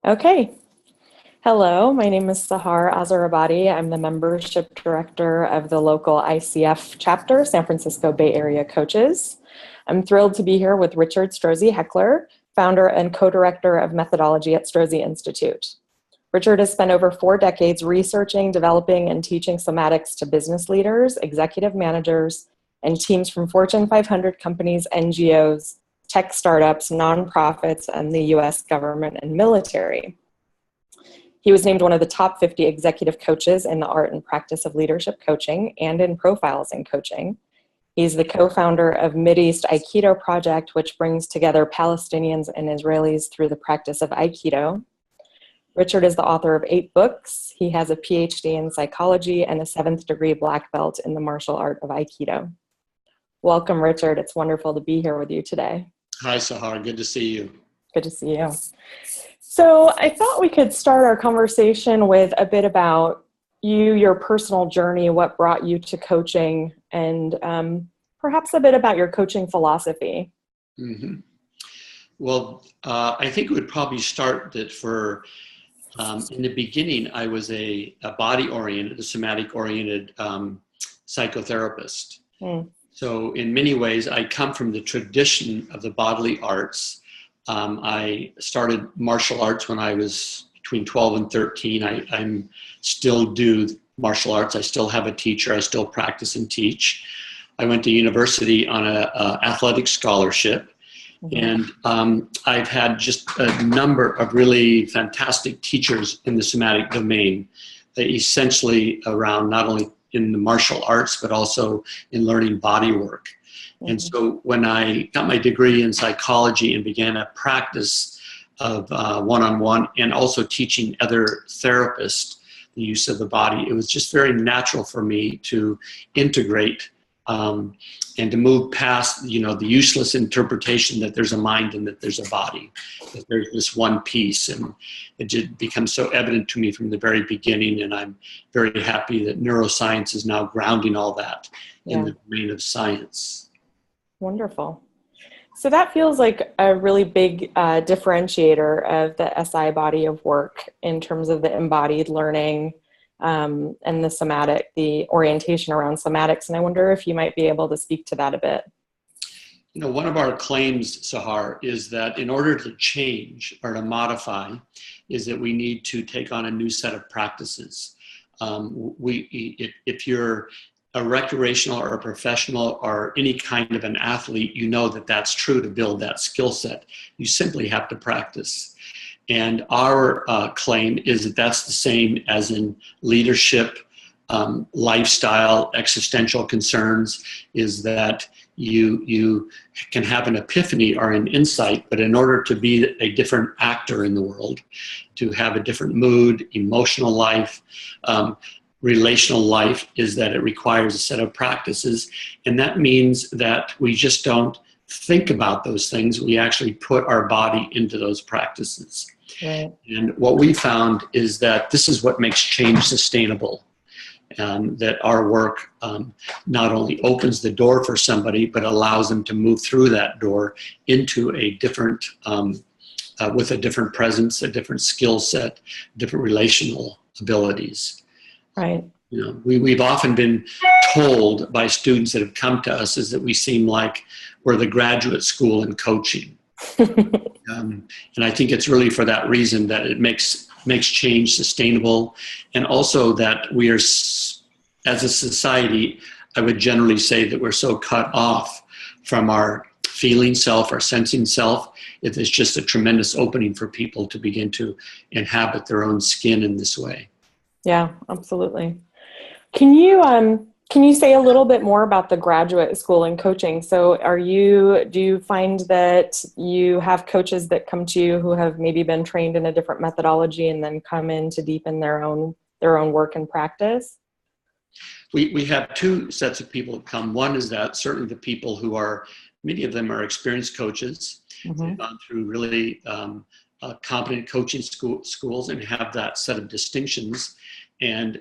Okay. Hello, my name is Sahar Azarabadi. I'm the membership director of the local ICF chapter, San Francisco Bay Area Coaches. I'm thrilled to be here with Richard Strozzi Heckler, founder and co-director of methodology at Strozzi Institute. Richard has spent over 4 decades researching, developing, and teaching somatics to business leaders, executive managers, and teams from Fortune 500 companies, NGOs, tech startups, nonprofits, and the US government and military. He was named one of the top 50 executive coaches in the art and practice of leadership coaching and in profiles in coaching. He's the co-founder of Mideast Aikido Project, which brings together Palestinians and Israelis through the practice of Aikido. Richard is the author of 8 books. He has a PhD in psychology and a 7th degree black belt in the martial art of Aikido. Welcome, Richard. It's wonderful to be here with you today. Hi, Sahar. Good to see you. Good to see you. So I thought we could start our conversation with a bit about you, your personal journey, what brought you to coaching, and perhaps a bit about your coaching philosophy. Mm-hmm. Well, I think it would probably start that in the beginning, I was a body-oriented, a somatic-oriented psychotherapist. So in many ways, I come from the tradition of the bodily arts. I started martial arts when I was between 12 and 13. I still do martial arts. I still have a teacher. I still practice and teach. I went to university on an athletic scholarship. And I've had just a number of really fantastic teachers in the somatic domain, essentially around not only in the martial arts, but also in learning body work. And so when I got my degree in psychology and began a practice of one-on-one and also teaching other therapists the use of the body, it was just very natural for me to integrate and to move past, the useless interpretation that there's a mind and that there's a body, that there's this one piece. And it just becomes so evident to me from the very beginning. And I'm very happy that neuroscience is now grounding all that in the domain of science. Wonderful. So that feels like a really big differentiator of the SI body of work in terms of the embodied learning and the orientation around somatics. And I wonder if you might be able to speak to that a bit. One of our claims, Sahar, is that in order to change or to modify, is that we need to take on a new set of practices. If you're a recreational or a professional or any kind of an athlete, you know that that's true to build that skill set. You simply have to practice. And our claim is that that's the same as in leadership, lifestyle, existential concerns, is that you can have an epiphany or an insight, but in order to be a different actor in the world, to have a different mood, emotional life, relational life, is that it requires a set of practices. And that means that we just don't think about those things. We actually put our body into those practices. Right. And what we found is that this is what makes change sustainable. That our work not only opens the door for somebody, but allows them to move through that door into a different, with a different presence, a different skill set, different relational abilities. Right. We've often been told by students that have come to us is that we seem like we're the graduate school in coaching. And I think it's really for that reason that it makes change sustainable. And also that we are, as a society, I would generally say that we're so cut off from our feeling self, our sensing self. It is just a tremendous opening for people to begin to inhabit their own skin in this way. Yeah, absolutely. Can you say a little bit more about the graduate school in coaching? So do you find that you have coaches that come to you who have maybe been trained in a different methodology and then come in to deepen their own work and practice? We have 2 sets of people that come. One is that certainly the people who many of them are experienced coaches. They've gone through really competent coaching schools and have that set of distinctions. And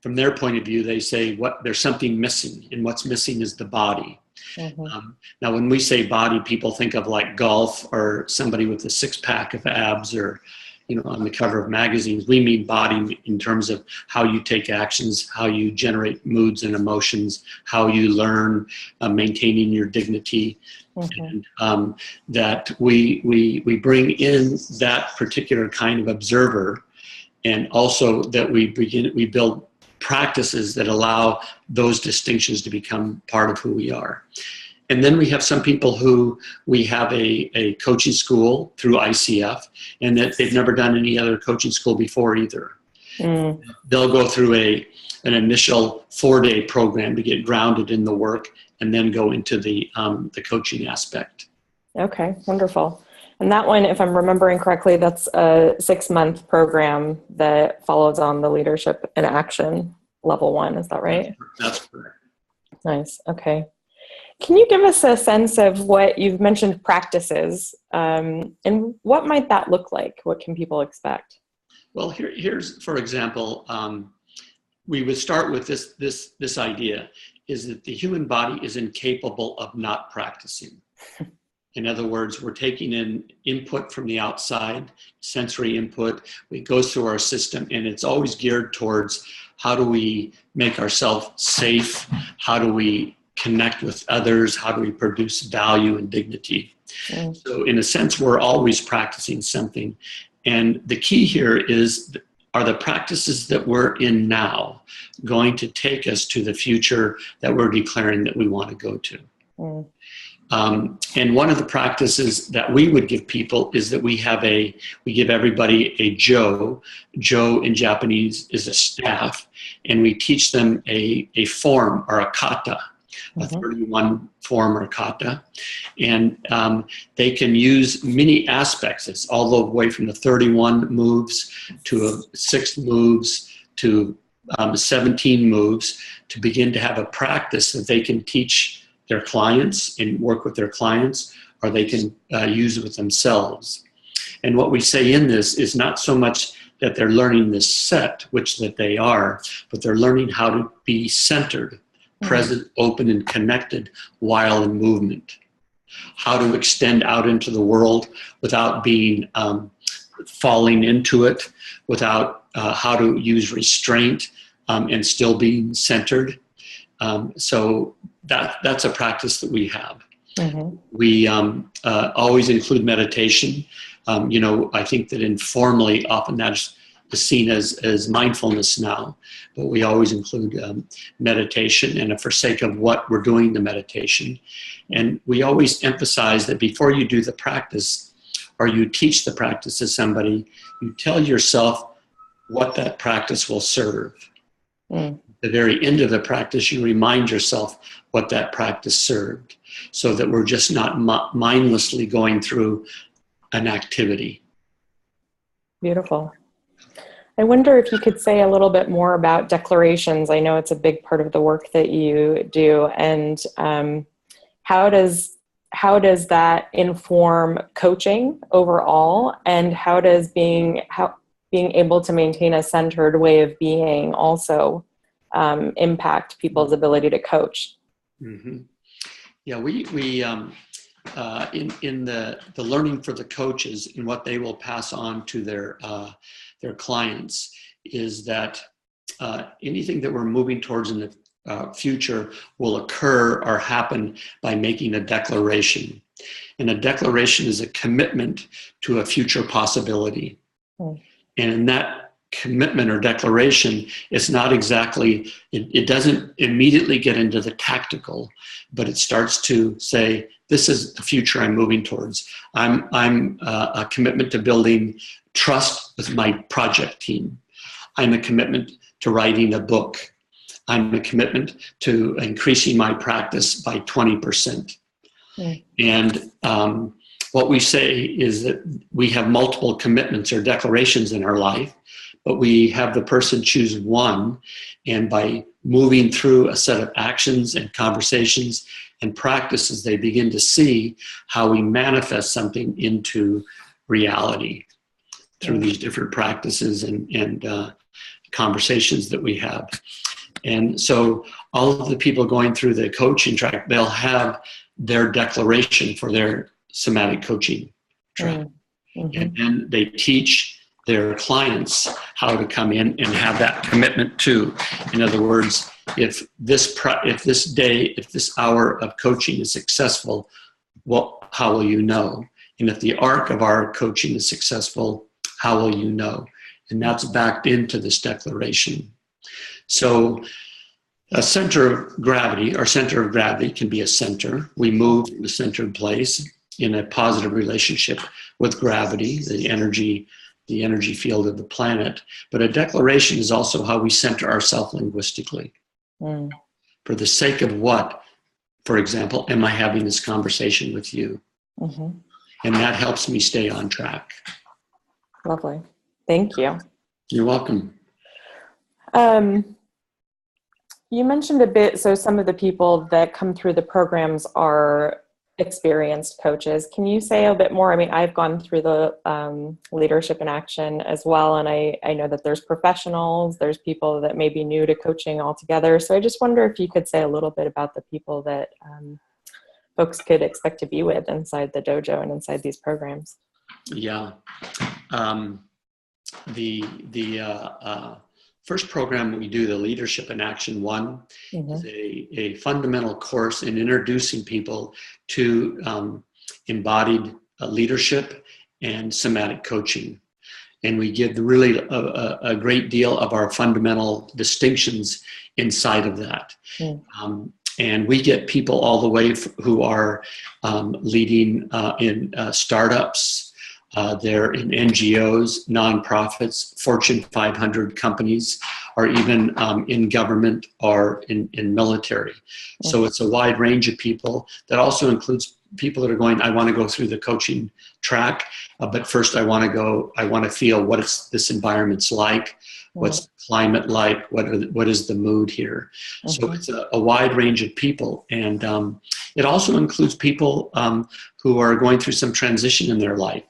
from their point of view, they say there's something missing, and what's missing is the body. Now, when we say body, people think of like golf or somebody with a 6-pack of abs or on the cover of magazines, we mean body in terms of how you take actions, how you generate moods and emotions, how you learn, maintaining your dignity. And that we bring in that particular kind of observer, and also that we build practices that allow those distinctions to become part of who we are. And then we have some people who we have a coaching school through ICF, and that they've never done any other coaching school before either. They'll go through an initial 4-day program to get grounded in the work, and then go into the coaching aspect. Okay, wonderful. And that one, if I'm remembering correctly, that's a 6-month program that follows on the leadership in action level 1. Is that right? That's correct. Nice. Okay. Can you give us a sense of what you've mentioned practices, and what might that look like? What can people expect? Well, here's, for example, we would start with this idea is that the human body is incapable of not practicing. In other words, we're taking in input from the outside, sensory input. It goes through our system, and it's always geared towards how do we make ourselves safe? How do we connect with others? How do we produce value and dignity? So in a sense, we're always practicing something. And the key here is, are the practices that we're in now going to take us to the future that we're declaring that we want to go to? And one of the practices that we would give people is that we give everybody a jo. Jo in Japanese is a staff, and we teach them a form, or a kata, a 31 form or kata. And they can use many aspects. It's all the way from the 31 moves to 6 moves to 17 moves, to begin to have a practice that they can teach their clients and work with their clients, or they can use it with themselves. And what we say in this is not so much that they're learning this set, which that they are, but they're learning how to be centered, present, open, and connected while in movement. How to extend out into the world without being falling into it, without how to use restraint and still being centered. So that's a practice that we have. We always include meditation. I think that informally, often that's seen as mindfulness now, but we always include meditation, and for sake of what we're doing the meditation. And we always emphasize that before you do the practice, or you teach the practice to somebody, you tell yourself what that practice will serve. At the very end of the practice, you remind yourself what that practice served, so that we're just not mindlessly going through an activity. Beautiful. I wonder if you could say a little bit more about declarations. I know it's a big part of the work that you do, and how does that inform coaching overall, and how does being able to maintain a centered way of being also impact people's ability to coach? Yeah, we in the learning for the coaches, and what they will pass on to their clients, is that anything that we're moving towards in the future will occur or happen by making a declaration. And a declaration is a commitment to a future possibility. And in that commitment or declaration, it's not exactly, it doesn't immediately get into the tactical, but it starts to say, this is the future I'm moving towards. I'm a commitment to building trust with my project team. I'm a commitment to writing a book. I'm a commitment to increasing my practice by 20%. And what we say is that we have multiple commitments or declarations in our life, but we have the person choose one, and by moving through a set of actions and conversations and practices, they begin to see how we manifest something into reality through these different practices and conversations that we have. And so all of the people going through the coaching track, they'll have their declaration for their somatic coaching track. And then they teach their clients how to come in and have that commitment too. In other words, if this hour of coaching is successful, well, how will you know? And if the arc of our coaching is successful, how will you know? And that's backed into this declaration. So a center of gravity, our center of gravity can be a center. We move in a centered place in a positive relationship with gravity, the energy field of the planet. But a declaration is also how we center ourselves linguistically. Mm. For the sake of what, for example, am I having this conversation with you? Mm-hmm. And that helps me stay on track. Lovely. Thank you. You're welcome. You mentioned a bit, so some of the people that come through the programs are experienced coaches. Can you say a bit more? I mean, I've gone through the leadership in action as well, and I know that there's professionals, there's people that may be new to coaching altogether. So I just wonder if you could say a little bit about the people that folks could expect to be with inside the dojo and inside these programs. Yeah. The first program we do, the Leadership in Action 1, Mm-hmm. is a fundamental course in introducing people to embodied leadership and somatic coaching. And we give really a great deal of our fundamental distinctions inside of that. Mm. And we get people all the way who are leading in startups, they're in NGOs, nonprofits, Fortune 500 companies, or even in government or in military. Mm-hmm. So it's a wide range of people. That also includes people that are going, I want to go through the coaching track, but first I want to feel what this environment's like, what's the climate like, what is the mood here. Mm-hmm. So it's a wide range of people. And it also includes people who are going through some transition in their life,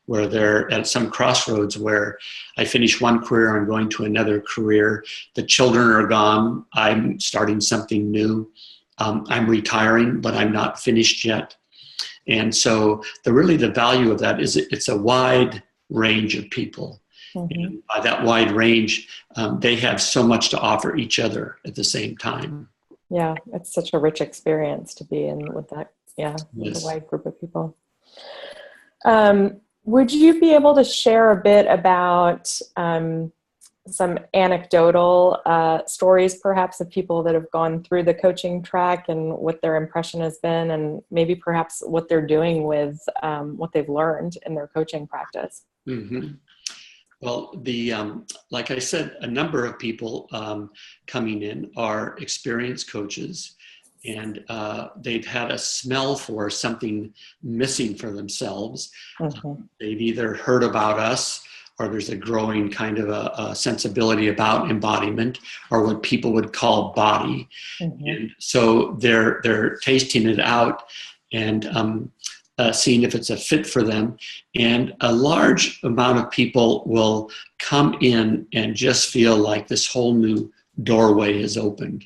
where they're at some crossroads where I finish one career, I'm going to another career, the children are gone, I'm starting something new, I'm retiring, but I'm not finished yet. And so the value of that is it's a wide range of people. Mm-hmm. And by that wide range, they have so much to offer each other at the same time. Yeah, it's such a rich experience to be in with that, with a wide group of people. Would you be able to share a bit about some anecdotal stories, perhaps, of people that have gone through the coaching track and what their impression has been, and maybe perhaps what they're doing with what they've learned in their coaching practice? Mm-hmm. Well, like I said, a number of people coming in are experienced coaches. And they've had a smell for something missing for themselves. Mm-hmm. They've either heard about us, or there's a growing kind of a sensibility about embodiment, or what people would call body. Mm-hmm. And so they're tasting it out and seeing if it's a fit for them. And a large amount of people will come in and just feel like this whole new doorway is opened.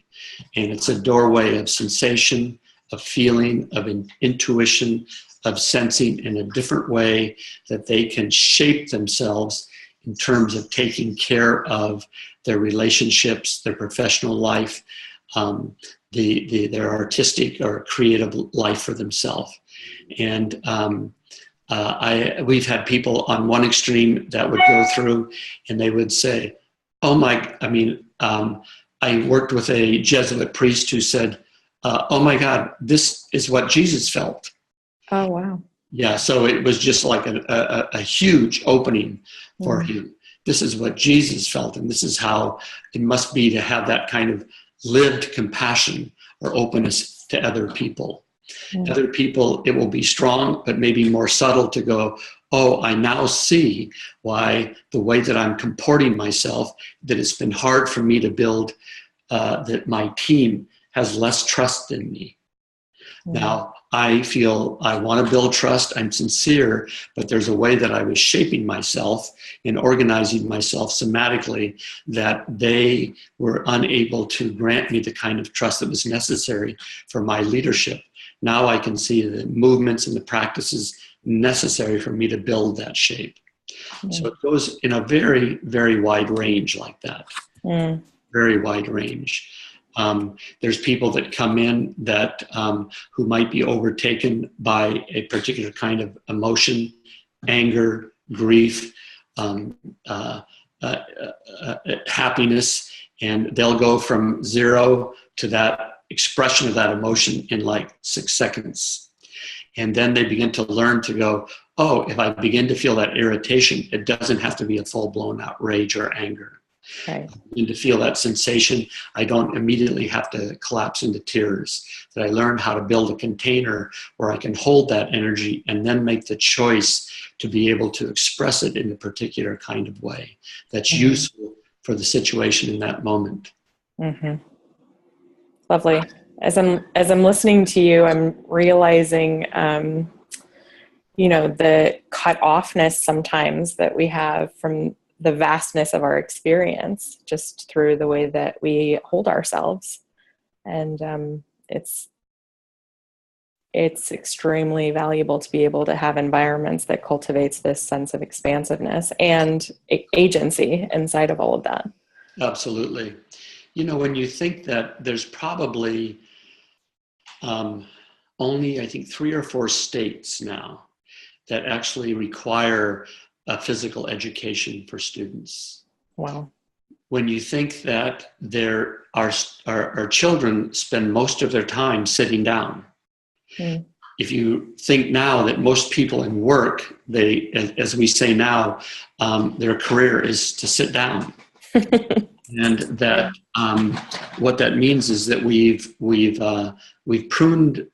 And it's a doorway of sensation, of feeling, of intuition, of sensing in a different way that they can shape themselves in terms of taking care of their relationships, their professional life, their artistic or creative life for themselves. And we've had people on one extreme that would go through and they would say, I worked with a Jesuit priest who said, oh my God, this is what Jesus felt. Oh, wow. Yeah, so it was just like a huge opening for him. This is what Jesus felt, and this is how it must be to have that kind of lived compassion or openness to other people. Other people, it will be strong, but maybe more subtle to go, oh, I now see why the way that I'm comporting myself, that it's been hard for me to build, that my team has less trust in me. Now, I feel I want to build trust. I'm sincere, but there's a way that I was shaping myself and organizing myself somatically that they were unable to grant me the kind of trust that was necessary for my leadership. Now I can see the movements and the practices necessary for me to build that shape. So it goes in a very, very wide range like that. Mm. Very wide range. There's people that come in that who might be overtaken by a particular kind of emotion, anger, grief, happiness, and they'll go from 0 to that expression of that emotion in like 6 seconds. And then they begin to learn to go, oh, if I begin to feel that irritation, it doesn't have to be a full-blown outrage or anger. Right. And to feel that sensation, I don't immediately have to collapse into tears. That I learn how to build a container where I can hold that energy and then make the choice to be able to express it in a particular kind of way that's useful for the situation in that moment. Mm-hmm. Lovely. As I'm listening to you, I'm realizing, the cut offness sometimes that we have from the vastness of our experience just through the way that we hold ourselves. And it's extremely valuable to be able to have environments that cultivates this sense of expansiveness and agency inside of all of that. Absolutely. When you think that there's probably only, I think, 3 or 4 states now that actually require a physical education for students. Wow. When you think that our children spend most of their time sitting down. Mm. If you think now that most people in work, as we say now, their career is to sit down. And that what that means is that we've pruned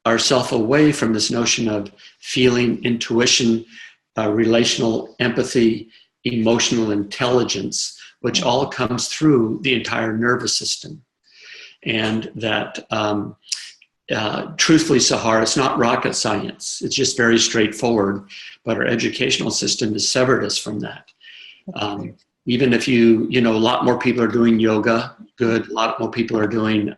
ourselves away from this notion of feeling, intuition, relational empathy, emotional intelligence, which all comes through the entire nervous system. And that, truthfully, Sahar, it's not rocket science. It's just very straightforward. But our educational system has severed us from that. Even if a lot more people are doing yoga, good. A lot more people are doing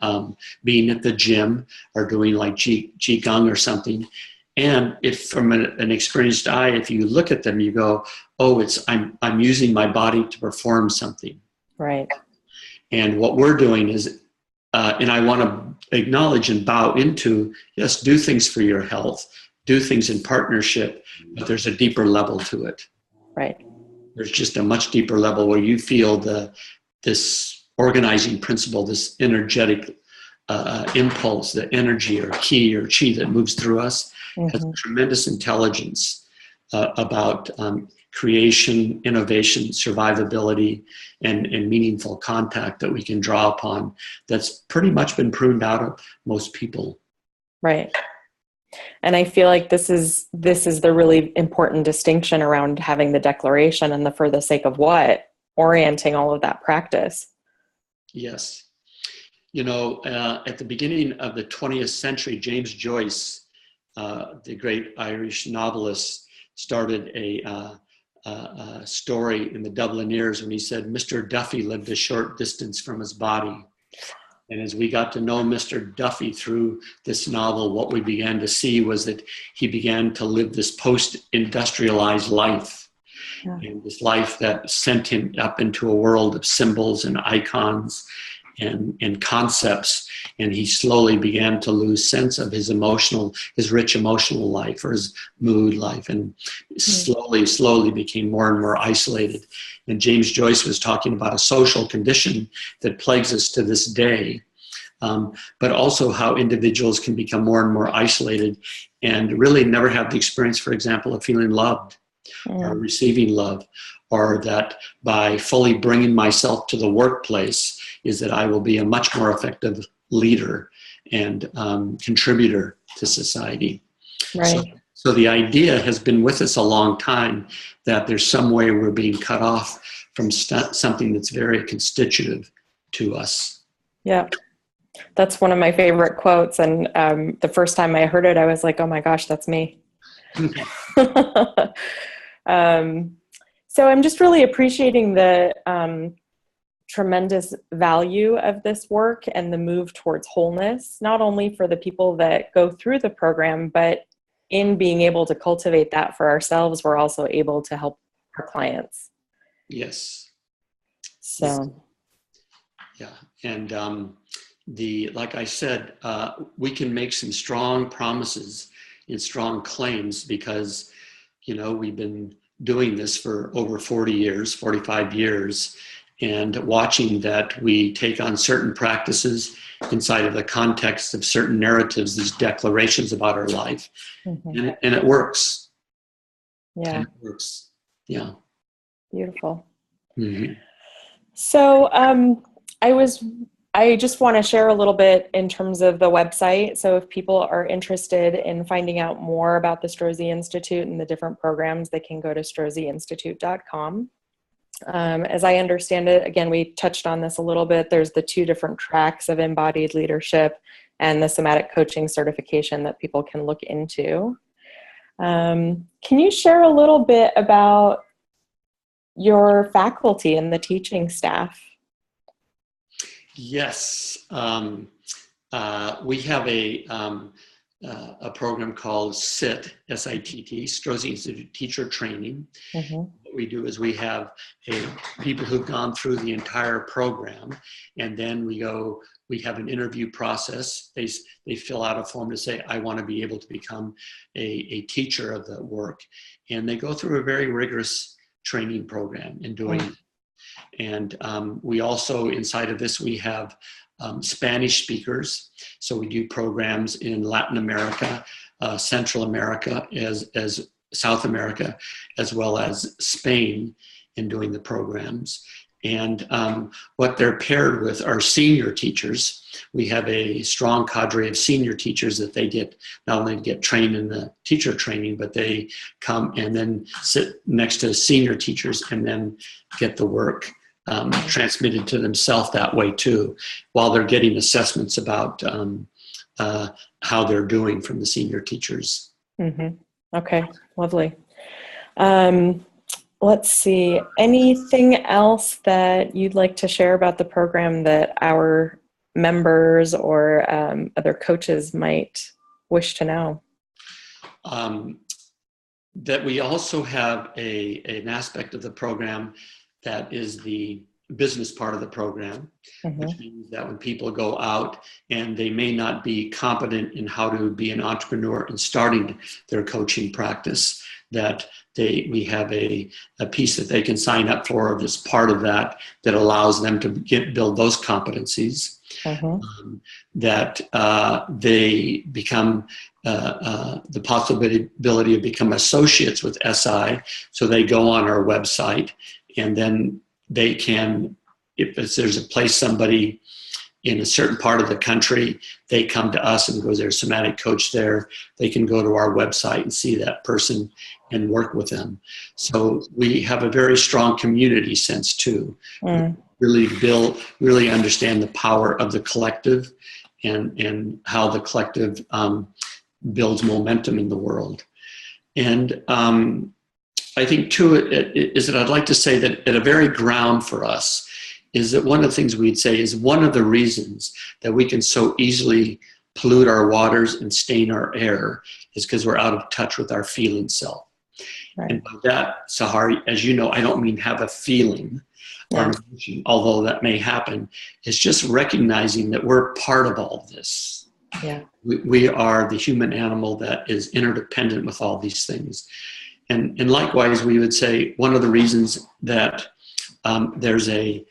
being at the gym or doing like qigong or something. And if from an experienced eye, if you look at them, you go, oh, I'm using my body to perform something. Right. And what we're doing is, and I want to acknowledge and bow into, yes, do things for your health, do things in partnership, but there's a deeper level to it. Right. There's just a much deeper level where you feel this organizing principle, this energetic impulse, the energy or ki or chi that moves through us has a tremendous intelligence about creation, innovation, survivability, and meaningful contact that we can draw upon that's pretty much been pruned out of most people. Right. And I feel like this is the really important distinction around having the declaration and the for the sake of what, orienting all of that practice. Yes. At the beginning of the 20th century, James Joyce, the great Irish novelist, started a story in the Dublineers when he said, Mr. Duffy lived a short distance from his body. And as we got to know Mr. Duffy through this novel, what we began to see was that he began to live this post-industrialized life. Yeah. And this life that sent him up into a world of symbols and icons and concepts. And he slowly began to lose sense of his rich emotional life or his mood life, and slowly became more and more isolated. And James Joyce was talking about a social condition that plagues us to this day, but also how individuals can become more and more isolated and really never have the experience, for example, of feeling loved or receiving love, or that by fully bringing myself to the workplace is that I will be a much more effective leader and contributor to society. Right. So the idea has been with us a long time that there's some way we're being cut off from something that's very constitutive to us. Yeah. That's one of my favorite quotes. And the first time I heard it, I was like, oh my gosh, that's me. So I'm just really appreciating the tremendous value of this work and the move towards wholeness, not only for the people that go through the program, but in being able to cultivate that for ourselves, we're also able to help our clients. Yes. So, Yeah. And like I said, we can make some strong promises and strong claims because, we've been doing this for over 40 years, 45 years, and watching that we take on certain practices inside of the context of certain narratives, these declarations about our life, and it works. Yeah. And it works. Yeah. Beautiful. Mm-hmm. So, I just want to share a little bit in terms of the website. So if people are interested in finding out more about the Strozzi Institute and the different programs, they can go to strozziinstitute.com. As I understand it, again, we touched on this a little bit. There's the 2 different tracks of embodied leadership and the somatic coaching certification that people can look into. Can you share a little bit about your faculty and the teaching staff? Yes. We have a program called SITT, S-I-T-T, Strozzi Institute Teacher Training. What we do is we have people who've gone through the entire program, and then we have an interview process. They fill out a form to say, I want to be able to become a teacher of the work. And they go through a very rigorous training program in doing it. And we also, inside of this, we have Spanish speakers. So we do programs in Latin America, Central America, as South America, as well as Spain in doing the programs. And what they're paired with are senior teachers. We have a strong cadre of senior teachers that they get, not only get trained in the teacher training, but they come and then sit next to senior teachers and then get the work transmitted to themselves that way too, while they're getting assessments about how they're doing from the senior teachers. Okay, lovely. Let's see, anything else that you'd like to share about the program that our members or other coaches might wish to know? That we also have an aspect of the program that is the business part of the program, which means that when people go out and they may not be competent in how to be an entrepreneur and starting their coaching practice, that we have a piece that they can sign up for as part of that allows them to build those competencies. That they become the possibility of become associates with SI. So they go on our website, and then they can, if there's a place somebody in a certain part of the country, they come to us and goes, there's a somatic coach there. They can go to our website and see that person and work with them. So we have a very strong community sense too. Really understand the power of the collective and how the collective builds momentum in the world. And I think too is that I'd like to say that at a very ground for us is that one of the things we'd say is one of the reasons that we can so easily pollute our waters and stain our air is because we're out of touch with our feeling self. Right. And by that, Sahar, as you know, I don't mean have a feeling or an emotion, although that may happen. It's just recognizing that we're part of all this. Yeah. We are the human animal that is interdependent with all these things. And likewise, we would say one of the reasons that there's a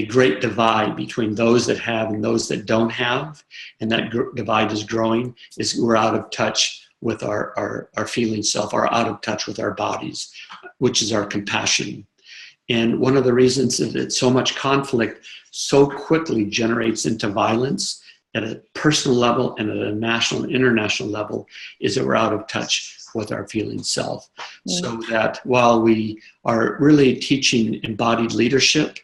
great divide between those that have and those that don't have, and that divide is growing, is we're out of touch with our feeling self, are out of touch with our bodies, which is our compassion. And one of the reasons that so much conflict so quickly generates into violence at a personal level and at a national and international level is that we're out of touch with our feeling self. So that while we are really teaching embodied leadership,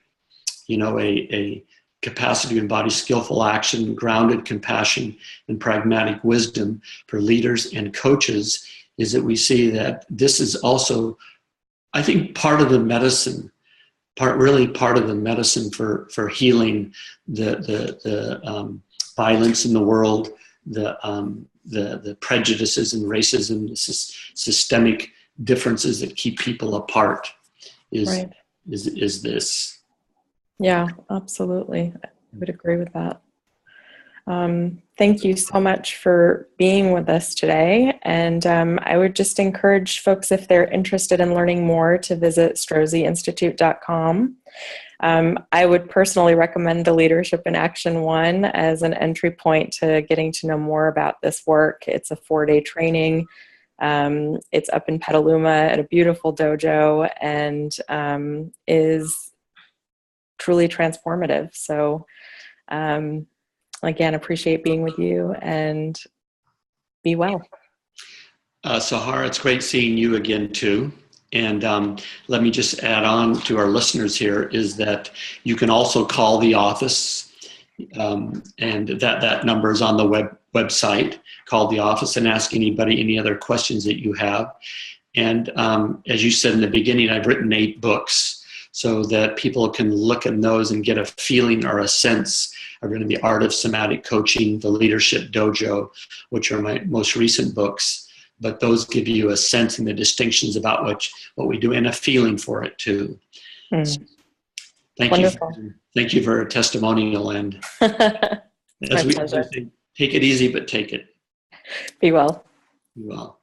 a capacity to embody skillful action, grounded compassion, and pragmatic wisdom for leaders and coaches, is that we see that this is also, I think, part of the medicine, part of the medicine for healing the violence in the world, the prejudices and racism, the systemic differences that keep people apart. is Right. is this. Yeah, absolutely. I would agree with that. Thank you so much for being with us today. And I would just encourage folks, if they're interested in learning more, to visit strozziinstitute.com. I would personally recommend the Leadership in Action 1 as an entry point to getting to know more about this work. It's a 4-day training. It's up in Petaluma at a beautiful dojo, and is truly transformative. So again, appreciate being with you, and be well. Sahar, it's great seeing you again too. And let me just add on to our listeners here is that you can also call the office, and that number is on the website. Call the office and ask anybody any other questions that you have. And as you said in the beginning, I've written 8 books so that people can look at those and get a feeling or a sense. I've written The Art of Somatic Coaching, The Leadership Dojo, which are my most recent books. But those give you a sense and the distinctions about what we do and a feeling for it too. So thank you. Wonderful. Thank you for a testimonial. And It's my as we pleasure. say, take it easy, but take it. Be well. Well.